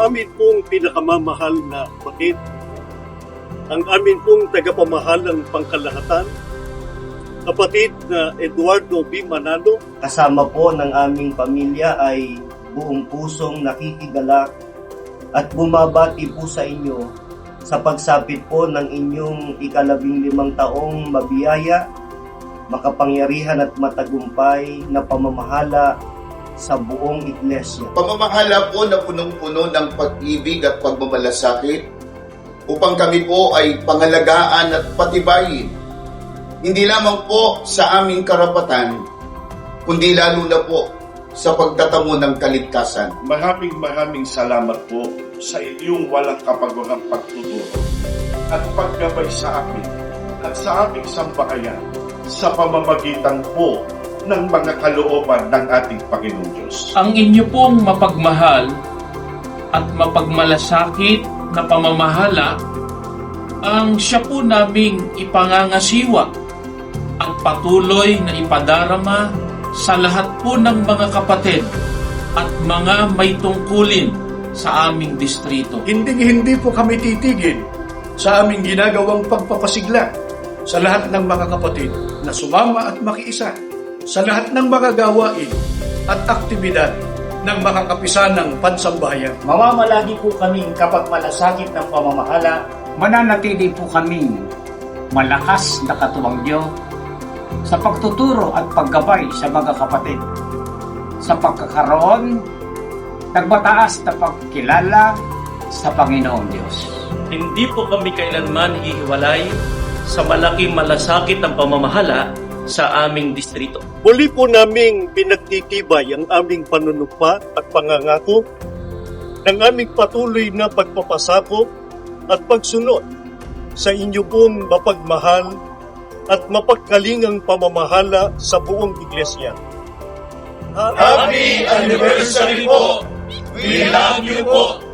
sa amin pong pinakamamahal na kapatid, ang amin pong tagapamahalang pangkalahatan, kapatid na Eduardo B. Manalo. Kasama po ng aming pamilya ay buong pusong nakikigalak at bumabati po sa inyo sa pagsapit po ng inyong 15 taong mabiyaya, makapangyarihan at matagumpay na pamamahala sa buong iglesia. Pamamahala po na punong-puno ng pag-ibig at pagmamalasakit upang kami po ay pangalagaan at patibayin, hindi lamang po sa aming karapatan, kundi lalo na po sa pagtatamo ng kaligtasan. Maraming salamat po sa inyong walang kapagwagang pagtuturo at paggabay sa amin at sa aming sambahayan sa pamamagitan po ng mga kalooban ng ating Panginoong Diyos. Ang inyo pong mapagmahal at mapagmalasakit na pamamahala ang siya po naming ipangangasiwa at patuloy na ipadarama sa lahat po ng mga kapatid at mga may tungkulin sa aming distrito. Hindi po kami titigil sa aming ginagawang pagpapasigla sa lahat ng mga kapatid na sumama at makiisa sa lahat ng mga gawain at aktibidad ng mga kapisanang pansambahayan. Mamamalagi po kaming kapagmalasakit ng pamamahala. Mananatili po kaming malakas na katuwangyo sa pagtuturo at paggabay sa mga kapatid sa pagkakaroon ng mataas na pagkilala sa Panginoong Diyos. Hindi po kami kailanman hihiwalay sa malaking malasakit ng pamamahala sa aming distrito. Muli po naming pinagtitibay ang aming panunumpa at pangangako ng aming patuloy na pagpapasakop at pagsunod sa inyo pong mapagmahal at mapagkalingang pamamahala sa buong iglesia. Happy anniversary po! We love you po!